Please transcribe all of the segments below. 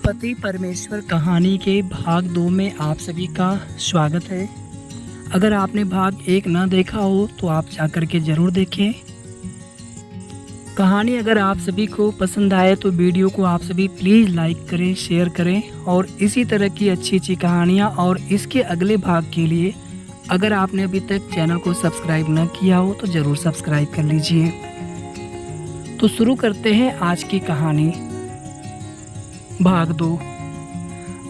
पति परमेश्वर कहानी के भाग 2 में आप सभी का स्वागत है। अगर आपने भाग 1 ना देखा हो तो आप जाकर के ज़रूर देखें। कहानी अगर आप सभी को पसंद आए तो वीडियो को आप सभी प्लीज़ लाइक करें, शेयर करें और इसी तरह की अच्छी कहानियाँ और इसके अगले भाग के लिए अगर आपने अभी तक चैनल को सब्सक्राइब न किया हो तो ज़रूर सब्सक्राइब कर लीजिए। तो शुरू करते हैं आज की कहानी। भाग 2।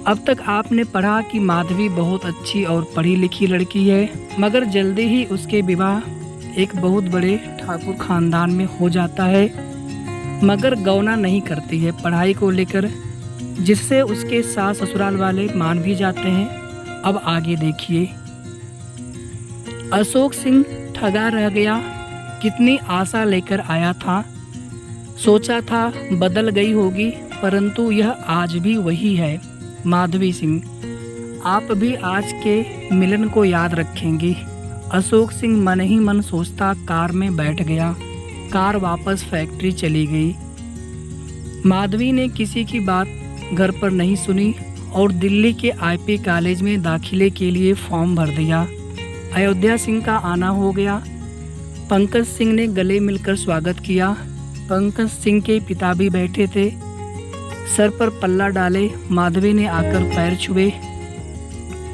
अब तक आपने पढ़ा कि माधवी बहुत अच्छी और पढ़ी लिखी लड़की है, मगर जल्दी ही उसके विवाह एक बहुत बड़े ठाकुर खानदान में हो जाता है, मगर गौना नहीं करती है पढ़ाई को लेकर, जिससे उसके सास ससुराल वाले मान भी जाते हैं। अब आगे देखिए। अशोक सिंह ठगा रह गया। कितनी आशा लेकर आया था, सोचा था बदल गई होगी, परंतु यह आज भी वही है। माधवी सिंह, आप भी आज के मिलन को याद रखेंगी। अशोक सिंह मन ही मन सोचता कार में बैठ गया। कार वापस फैक्ट्री चली गई। माधवी ने किसी की बात घर पर नहीं सुनी और दिल्ली के आईपी कॉलेज में दाखिले के लिए फॉर्म भर दिया। अयोध्या सिंह का आना हो गया। पंकज सिंह ने गले मिलकर स्वागत किया। पंकज सिंह के पिता भी बैठे थे। सर पर पल्ला डाले माधवी ने आकर पैर छुए,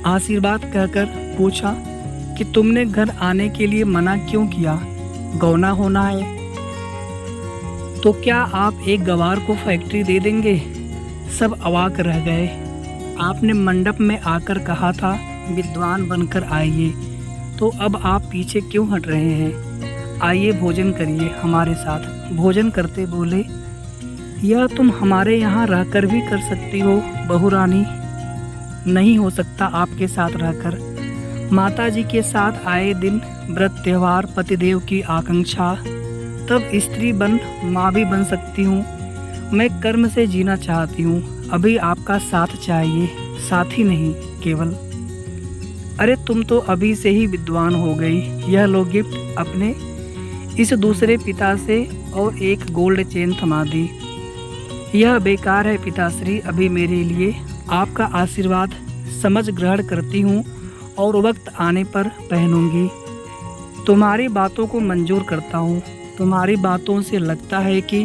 आशीर्वाद कहकर पूछा कि तुमने घर आने के लिए मना क्यों किया? गौना होना है तो क्या आप एक गवार को फैक्ट्री दे देंगे? सब अवाक रह गए। आपने मंडप में आकर कहा था विद्वान बनकर आइए, तो अब आप पीछे क्यों हट रहे हैं? आइए भोजन करिए हमारे साथ। भोजन करते बोले, यह तुम हमारे यहाँ रहकर भी कर सकती हो बहू रानी। नहीं हो सकता आपके साथ रहकर। माताजी के साथ आए दिन व्रत त्योहार, पतिदेव की आकांक्षा, तब स्त्री बन माँ भी बन सकती हूँ। मैं कर्म से जीना चाहती हूँ। अभी आपका साथ चाहिए, साथी नहीं केवल। अरे तुम तो अभी से ही विद्वान हो गई। यह लो गिफ्ट अपने इस दूसरे पिता से और एक गोल्ड चेन थमा दी। यह बेकार है पिताश्री, अभी मेरे लिए आपका आशीर्वाद समझ ग्रहण करती हूँ और वक्त आने पर पहनूंगी। तुम्हारी बातों को मंजूर करता हूँ। तुम्हारी बातों से लगता है कि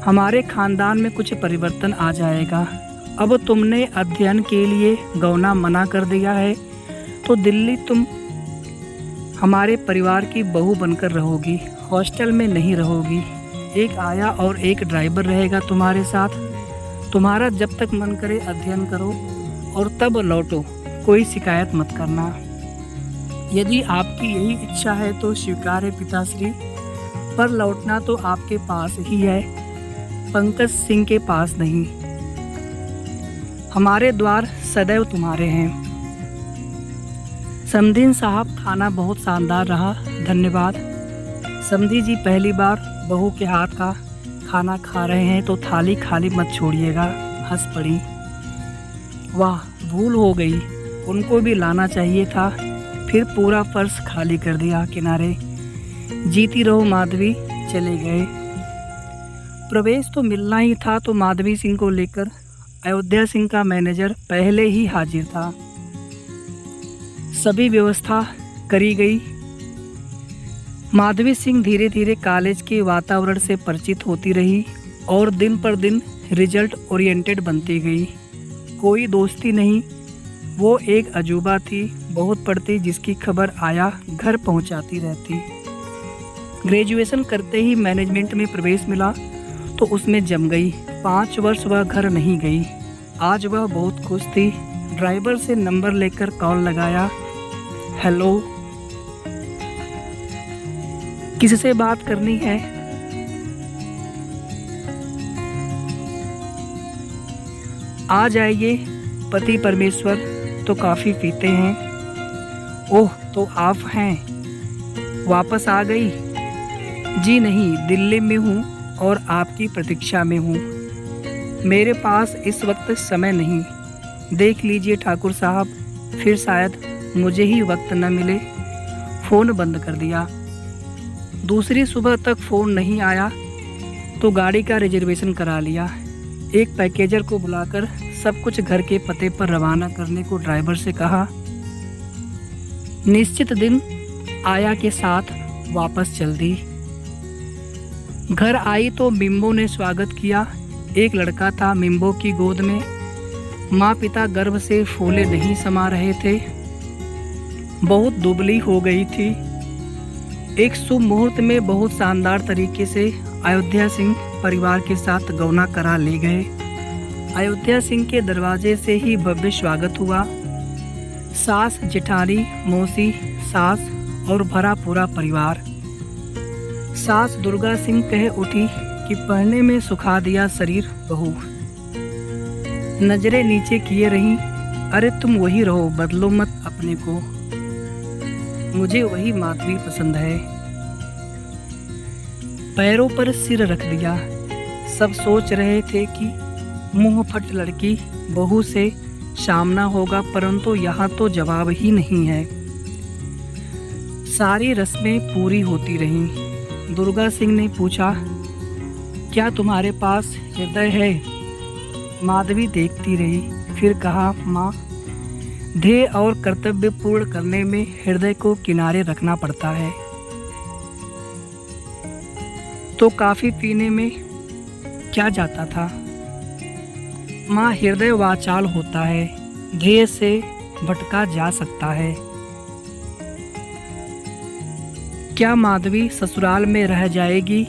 हमारे खानदान में कुछ परिवर्तन आ जाएगा। अब तुमने अध्ययन के लिए गौना मना कर दिया है तो दिल्ली तुम हमारे परिवार की बहू बनकर रहोगी। हॉस्टल में नहीं रहोगी। एक आया और एक ड्राइवर रहेगा तुम्हारे साथ। तुम्हारा जब तक मन करे अध्ययन करो और तब लौटो। कोई शिकायत मत करना। यदि आपकी यही इच्छा है तो स्वीकार है पिताश्री, पर लौटना तो आपके पास ही है, पंकज सिंह के पास नहीं। हमारे द्वार सदैव तुम्हारे हैं। समधीन साहब, खाना बहुत शानदार रहा, धन्यवाद। समधी जी पहली बार बहू के हाथ का खाना खा रहे हैं तो थाली खाली मत छोड़िएगा। हंस पड़ी। वाह, भूल हो गई, उनको भी लाना चाहिए था। फिर पूरा फर्श खाली कर दिया किनारे। जीती रहो माधवी। चले गए। प्रवेश तो मिलना ही था तो माधवी सिंह को लेकर अयोध्या सिंह का मैनेजर पहले ही हाजिर था। सभी व्यवस्था करी गई। माधवी सिंह धीरे धीरे कॉलेज के वातावरण से परिचित होती रही और दिन पर दिन रिजल्ट ओरिएंटेड बनती गई। कोई दोस्ती नहीं, वो एक अजूबा थी। बहुत पढ़ती, जिसकी खबर आया घर पहुंचाती रहती। ग्रेजुएशन करते ही मैनेजमेंट में प्रवेश मिला तो उसमें जम गई। 5 वर्ष वह घर नहीं गई। आज वह बहुत खुश थी। ड्राइवर से नंबर लेकर कॉल लगाया। हेलो, किससे बात करनी है? आ जाइए, पति परमेश्वर तो काफ़ी पीते हैं। ओह, तो आप हैं, वापस आ गई? जी नहीं, दिल्ली में हूँ और आपकी प्रतीक्षा में हूँ। मेरे पास इस वक्त समय नहीं। देख लीजिए ठाकुर साहब, फिर शायद मुझे ही वक्त न मिले। फ़ोन बंद कर दिया। दूसरी सुबह तक फ़ोन नहीं आया तो गाड़ी का रिजर्वेशन करा लिया। एक पैकेजर को बुलाकर सब कुछ घर के पते पर रवाना करने को ड्राइवर से कहा। निश्चित दिन आया के साथ वापस चल दी। घर आई तो मिम्बो ने स्वागत किया। एक लड़का था मिम्बो की गोद में। माँ पिता गर्भ से फूले नहीं समा रहे थे। बहुत दुबली हो गई थी। एक शुभ मुहूर्त में बहुत शानदार तरीके से अयोध्या सिंह परिवार के साथ गौना करा ले गए। अयोध्या सिंह के दरवाजे से ही भव्य स्वागत हुआ। सास, जेठानी, मौसी, सास और भरा पूरा परिवार। सास दुर्गा सिंह कह उठी कि पहनने में सुखा दिया शरीर बहू। नजरें नीचे किए रहीं। अरे तुम वही रहो, बदलो मत अपने को। मुझे वही माधवी पसंद है। पैरों पर सिर रख दिया। सब सोच रहे थे कि मुंह फट लड़की बहू से सामना होगा, परंतु यहाँ तो जवाब ही नहीं है। सारी रस्में पूरी होती रहीं। दुर्गा सिंह ने पूछा, क्या तुम्हारे पास हृदय है? माधवी देखती रही, फिर कहा, माँ, ध्येय और कर्तव्य पूर्ण करने में हृदय को किनारे रखना पड़ता है। तो कॉफी पीने में क्या जाता था? माँ, हृदय वाचाल होता है, ध्येय से भटका जा सकता है। क्या माधवी ससुराल में रह जाएगी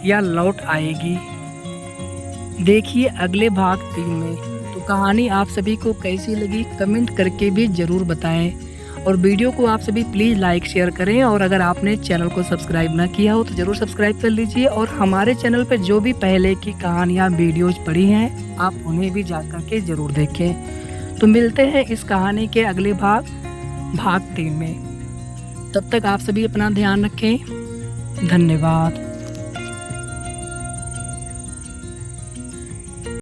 या लौट आएगी? देखिए अगले भाग 3 में। तो कहानी आप सभी को कैसी लगी कमेंट करके भी ज़रूर बताएं, और वीडियो को आप सभी प्लीज़ लाइक शेयर करें, और अगर आपने चैनल को सब्सक्राइब ना किया हो तो ज़रूर सब्सक्राइब कर लीजिए। और हमारे चैनल पर जो भी पहले की कहानियाँ वीडियोज पड़ी हैं आप उन्हें भी जा कर के ज़रूर देखें। तो मिलते हैं इस कहानी के अगले भाग 3 में। तब तक आप सभी अपना ध्यान रखें। धन्यवाद।